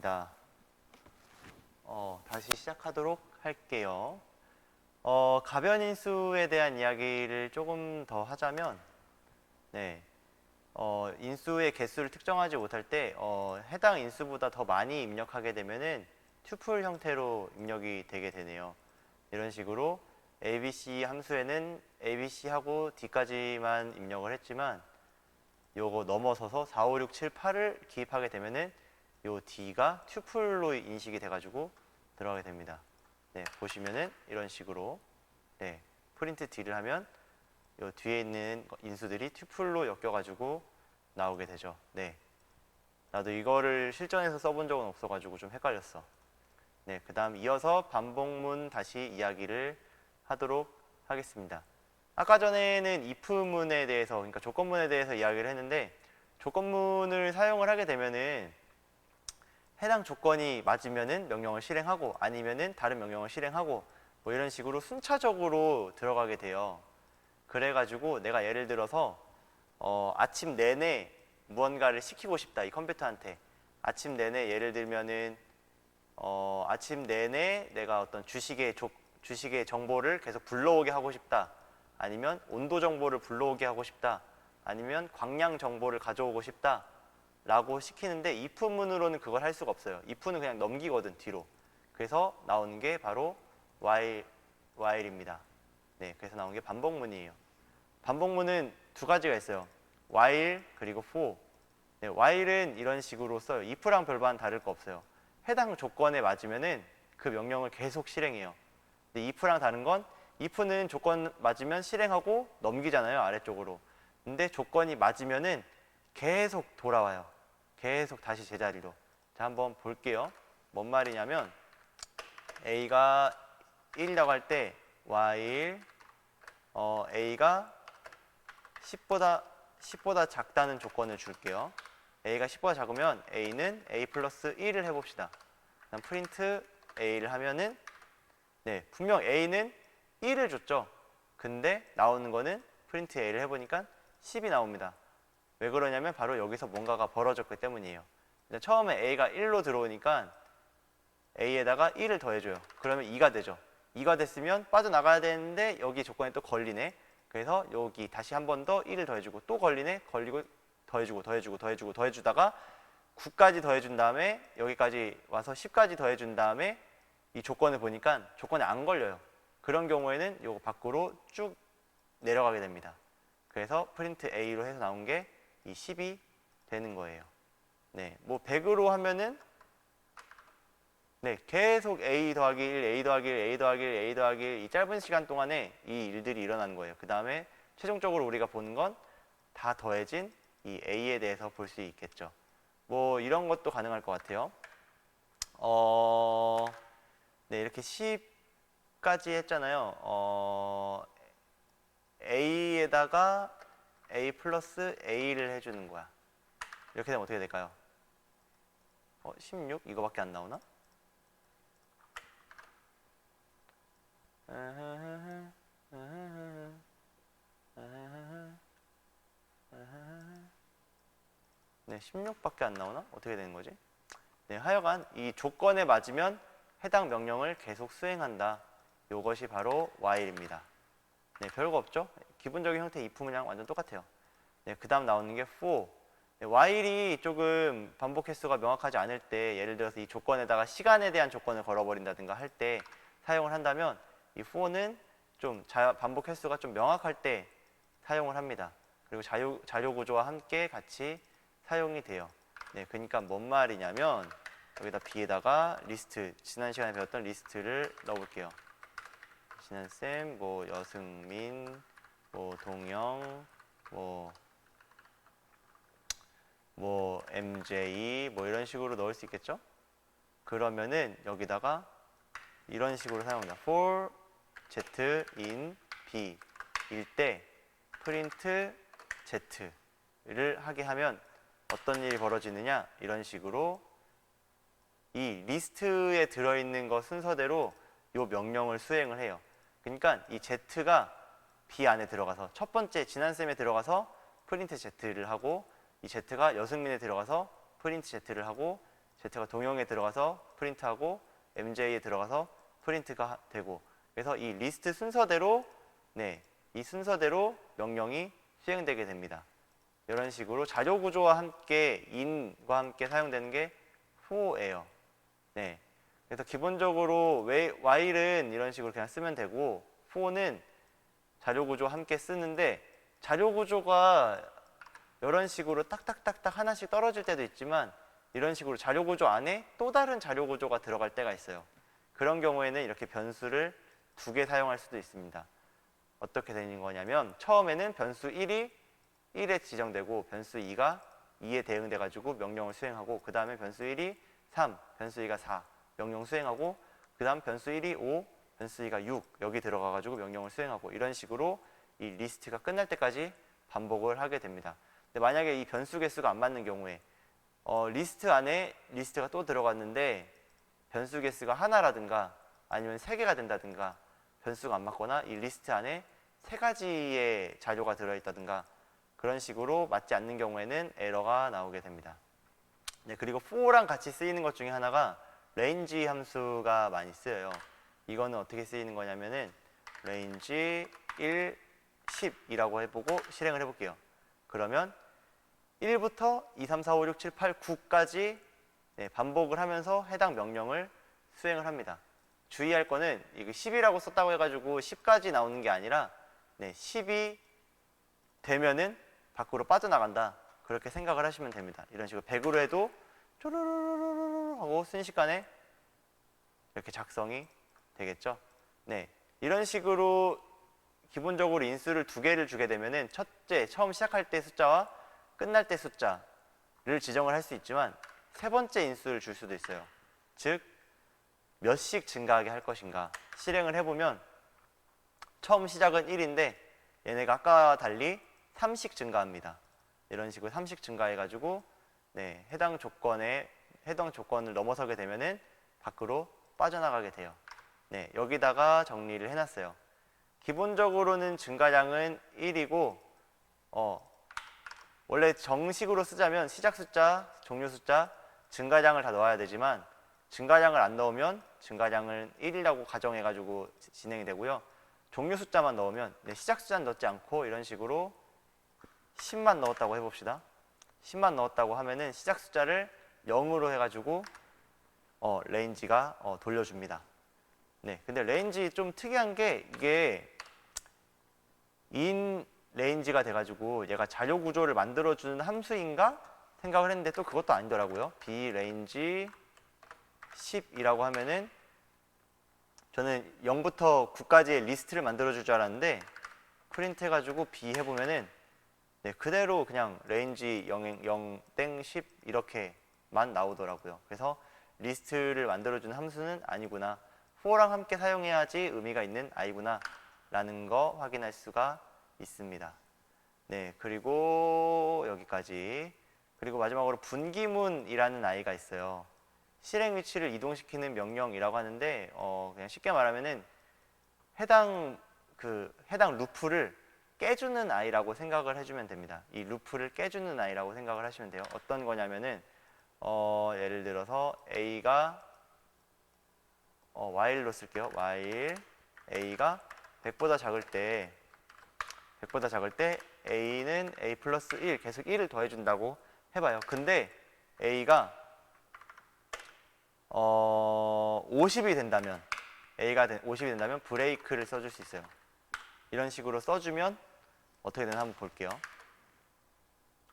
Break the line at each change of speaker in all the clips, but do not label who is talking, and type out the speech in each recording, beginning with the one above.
알겠습니다. 다시 시작하도록 할게요. 가변인수에 대한 이야기를 조금 더 하자면, 인수의 개수를 특정하지 못할 때 해당 인수보다 더 많이 입력하게 되면은 튜플 형태로 입력이 되게 되네요. 이런 식으로 ABC 함수에는 ABC하고 D까지만 입력을 했지만 요거 넘어서서 4, 5, 6, 7, 8을 기입하게 되면은 요 D가 튜플로 인식이 돼가지고 들어가게 됩니다. 보시면은 이런 식으로 프린트 D를 하면 요 뒤에 있는 인수들이 튜플로 엮여가지고 나오게 되죠. 나도 이거를 실전에서 써본 적은 없어가지고 좀 헷갈렸어. 그 다음 이어서 반복문 다시 이야기를 하도록 하겠습니다. 아까 전에는 if문에 대해서, 그러니까 조건문에 대해서 이야기를 했는데, 조건문을 사용을 하게 되면은 해당 조건이 맞으면은 명령을 실행하고 아니면은 다른 명령을 실행하고 뭐 이런 식으로 순차적으로 들어가게 돼요. 그래가지고 내가 예를 들어서 아침 내내 무언가를 시키고 싶다, 이 컴퓨터한테. 아침 내내 예를 들면은 아침 내내 내가 어떤 주식의 정보를 계속 불러오게 하고 싶다, 아니면 온도 정보를 불러오게 하고 싶다, 아니면 광량 정보를 가져오고 싶다 라고 시키는데 if문으로는 그걸 할 수가 없어요. if는 그냥 넘기거든, 뒤로. 그래서 나오는 게 바로 while입니다. 그래서 나온 게 반복문이에요. 반복문은 두 가지가 있어요. while 그리고 for. while은 이런 식으로 써요. if랑 별반 다를 거 없어요. 해당 조건에 맞으면은 그 명령을 계속 실행해요. 근데 if랑 다른 건, if는 조건 맞으면 실행하고 넘기잖아요, 아래쪽으로. 근데 조건이 맞으면은 계속 돌아와요. 계속 다시 제자리로. 자, 한번 볼게요. 뭔 말이냐면 A가 1이라고 할 때 while A가 10보다 작다는 조건을 줄게요. A가 10보다 작으면 A는 A 플러스 1을 해봅시다. 그다음 프린트 A를 하면은 분명 A는 1을 줬죠. 근데 나오는 거는 프린트 A를 해보니까 10이 나옵니다. 왜 그러냐면 바로 여기서 뭔가가 벌어졌기 때문이에요. 처음에 A가 1로 들어오니까 A에다가 1을 더해줘요. 그러면 2가 되죠. 2가 됐으면 빠져나가야 되는데 여기 조건에 또 걸리네. 그래서 여기 다시 한 번 더 1을 더해주고 또 걸리네. 걸리고 더해주다가 9까지 더해준 다음에 여기까지 와서 10까지 더해준 다음에 이 조건을 보니까 조건에 안 걸려요. 그런 경우에는 이거 밖으로 쭉 내려가게 됩니다. 그래서 프린트 A로 해서 나온 게 이 10이 되는 거예요. 뭐 100으로 하면은 계속 A 더하기 1, A 더하기 1, A 더하기 1, A 더하기 1, 이 짧은 시간 동안에 이 일들이 일어나는 거예요. 그 다음에 최종적으로 우리가 보는 건 다 더해진 이 A에 대해서 볼 수 있겠죠. 뭐 이런 것도 가능할 것 같아요. 이렇게 10까지 했잖아요. A에다가 A 플러스 A를 해주는 거야. 이렇게 되면 어떻게 될까요? 16? 이거밖에 안 나오나? 네, 16밖에 안 나오나? 어떻게 되는 거지? 하여간 이 조건에 맞으면 해당 명령을 계속 수행한다. 이것이 바로 while입니다. 별거 없죠? 기본적인 형태 if문이랑 완전 똑같아요. 그 다음 나오는 게 for. while이 조금 반복 횟수가 명확하지 않을 때, 예를 들어서 이 조건에다가 시간에 대한 조건을 걸어버린다든가 할 때 사용을 한다면, 이 for는 좀 반복 횟수가 좀 명확할 때 사용을 합니다. 그리고 자료 구조와 함께 같이 사용이 돼요. 그러니까 뭔 말이냐면 여기다 B에다가 리스트, 지난 시간에 배웠던 리스트를 넣어볼게요. 진한쌤, 뭐 여승민, 뭐 동영, 뭐 MJ, 뭐 이런 식으로 넣을 수 있겠죠? 그러면은 여기다가 이런 식으로 사용합니다. for z in b 일 때 프린트 z를 하게 하면 어떤 일이 벌어지느냐, 이런 식으로 이 리스트에 들어있는 것 순서대로 이 명령을 수행을 해요. 그러니까 이 z가 b 안에 들어가서 첫 번째 진한쌤에 들어가서 프린트 z를 하고, 이 z가 여승민에 들어가서 프린트 z를 하고, Z가 동형에 들어가서 프린트하고 MJ에 들어가서 프린트가 되고, 그래서 이 리스트 순서대로 이 순서대로 명령이 수행되게 됩니다. 이런 식으로 자료 구조와 함께 in과 함께 사용되는 게 for예요. 그래서 기본적으로 while은 이런 식으로 그냥 쓰면 되고 for는 자료 구조와 함께 쓰는데, 자료 구조가 이런 식으로 딱딱딱딱 하나씩 떨어질 때도 있지만 이런 식으로 자료 구조 안에 또 다른 자료 구조가 들어갈 때가 있어요. 그런 경우에는 이렇게 변수를 2개 사용할 수도 있습니다. 어떻게 되는 거냐면 처음에는 변수 1이 1에 지정되고 변수 2가 2에 대응돼 가지고 명령을 수행하고, 그 다음에 변수 1이 3, 변수 2가 4 명령 수행하고, 그 다음 변수 1이 5, 변수 2가 6 여기 들어가 가지고 명령을 수행하고, 이런 식으로 이 리스트가 끝날 때까지 반복을 하게 됩니다. 근데 만약에 이 변수 개수가 안 맞는 경우에 리스트 안에 리스트가 또 들어갔는데 변수 개수가 하나라든가 아니면 3개가 된다든가, 변수가 안 맞거나 이 리스트 안에 3가지의 자료가 들어있다든가 그런 식으로 맞지 않는 경우에는 에러가 나오게 됩니다. 그리고 for랑 같이 쓰이는 것 중에 하나가 range 함수가 많이 쓰여요. 이거는 어떻게 쓰이는 거냐면은 range 1, 10이라고 해보고 실행을 해볼게요. 그러면 1부터 2, 3, 4, 5, 6, 7, 8, 9까지 반복을 하면서 해당 명령을 수행을 합니다. 주의할 거는 이거 10이라고 썼다고 해가지고 10까지 나오는 게 아니라 10이 되면은 밖으로 빠져나간다, 그렇게 생각을 하시면 됩니다. 이런 식으로 100으로 해도 쪼르르르르 하고 순식간에 이렇게 작성이 되겠죠. 이런 식으로 기본적으로 인수를 2개를 주게 되면은 첫째, 처음 시작할 때 숫자와 끝날 때 숫자를 지정을 할 수 있지만 3번째 인수를 줄 수도 있어요. 즉 몇씩 증가하게 할 것인가. 실행을 해보면 처음 시작은 1인데 얘네가 아까와 달리 3씩 증가합니다. 이런 식으로 3씩 증가해가지고 해당 조건을 넘어서게 되면은 밖으로 빠져나가게 돼요. 여기다가 정리를 해놨어요. 기본적으로는 증가량은 1이고 원래 정식으로 쓰자면 시작 숫자, 종료 숫자, 증가량을 다 넣어야 되지만 증가량을 안 넣으면 증가량은 1이라고 가정해가지고 진행이 되고요. 종료 숫자만 넣으면 시작 숫자는 넣지 않고 이런 식으로 10만 넣었다고 해봅시다. 10만 넣었다고 하면은 시작 숫자를 0으로 해가지고 레인지가 돌려줍니다. 근데 레인지 좀 특이한 게 이게 in 레인지가 돼가지고 얘가 자료 구조를 만들어주는 함수인가 생각을 했는데 또 그것도 아니더라고요. b range 10이라고 하면은 저는 0부터 9까지의 리스트를 만들어줄 줄 알았는데 프린트 해가지고 b 해보면은 그대로 그냥 range 0, 10 이렇게만 나오더라고요. 그래서 리스트를 만들어주는 함수는 아니구나, for랑 함께 사용해야지 의미가 있는 i구나 라는 거 확인할 수가 있습니다. 그리고 여기까지. 그리고 마지막으로 분기문이라는 i가 있어요. 실행 위치를 이동시키는 명령이라고 하는데 그냥 쉽게 말하면은 해당 루프를 깨주는 i라고 생각을 해주면 됩니다. 이 루프를 깨주는 i라고 생각을 하시면 돼요. 어떤 거냐면은 예를 들어서 a가 while로 쓸게요. while a가 100보다 작을 때 a는 a 플러스 1 계속 1을 더해준다고 해봐요. 근데 a가 50이 된다면 브레이크를 써줄 수 있어요. 이런 식으로 써주면 어떻게 되나 한번 볼게요.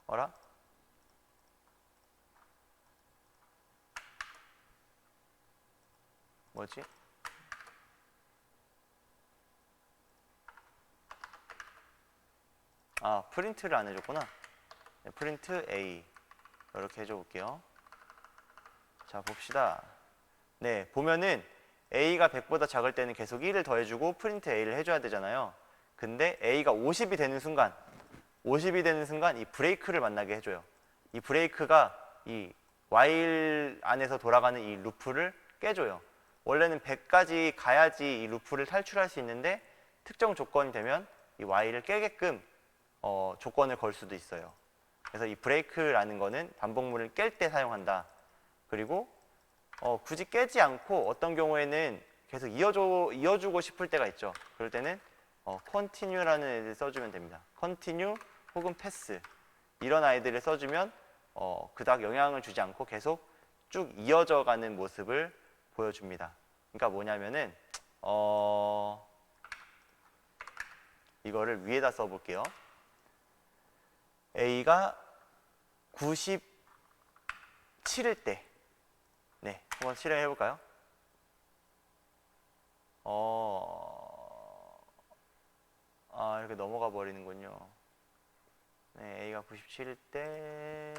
어라? 뭐지? 프린트를 안 해줬구나. 프린트 A 이렇게 해줘 볼게요. 자, 봅시다. 보면은 A가 100보다 작을 때는 계속 1을 더해주고 프린트 A를 해줘야 되잖아요. 근데 A가 50이 되는 순간 이 브레이크를 만나게 해줘요. 이 브레이크가 이 while 안에서 돌아가는 이 루프를 깨줘요. 원래는 100까지 가야지 이 루프를 탈출할 수 있는데 특정 조건이 되면 이 while을 깨게끔 조건을 걸 수도 있어요. 그래서 이 브레이크라는 거는 반복문을 깰 때 사용한다 그리고 굳이 깨지 않고 어떤 경우에는 계속 이어주고 싶을 때가 있죠. 그럴 때는 continue라는 애들 써주면 됩니다. continue 혹은 pass 이런 아이들을 써주면 그닥 영향을 주지 않고 계속 쭉 이어져 가는 모습을 보여줍니다. 그러니까 뭐냐면은 이거를 위에다 써볼게요. A가 97일 때, 네, 한번 실행해 볼까요? 이렇게 넘어가 버리는군요. 네, A가 97일 때,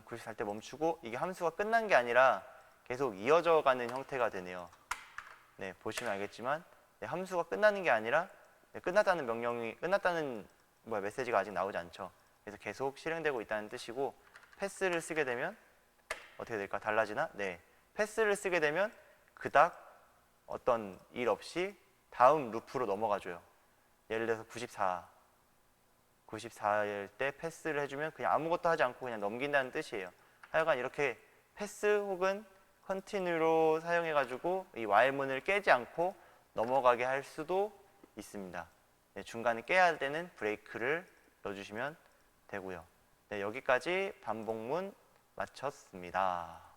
94때 멈추고 이게 함수가 끝난 게 아니라 계속 이어져 가는 형태가 되네요. 네, 보시면 알겠지만 네, 함수가 끝나는 게 아니라 네, 끝났다는 메시지가 아직 나오지 않죠. 그래서 계속 실행되고 있다는 뜻이고 패스를 쓰게 되면 어떻게 될까? 달라지나? 네, 패스를 쓰게 되면 그닥 어떤 일 없이 다음 루프로 넘어가줘요. 예를 들어서 94일 때 패스를 해주면 그냥 아무것도 하지 않고 그냥 넘긴다는 뜻이에요. 하여간 이렇게 패스 혹은 컨티뉴로 사용해가지고 이 while문을 깨지 않고 넘어가게 할 수도 있습니다. 네, 중간에 깨야 할 때는 브레이크를 넣어주시면 되고요. 네, 여기까지 반복문 마쳤습니다.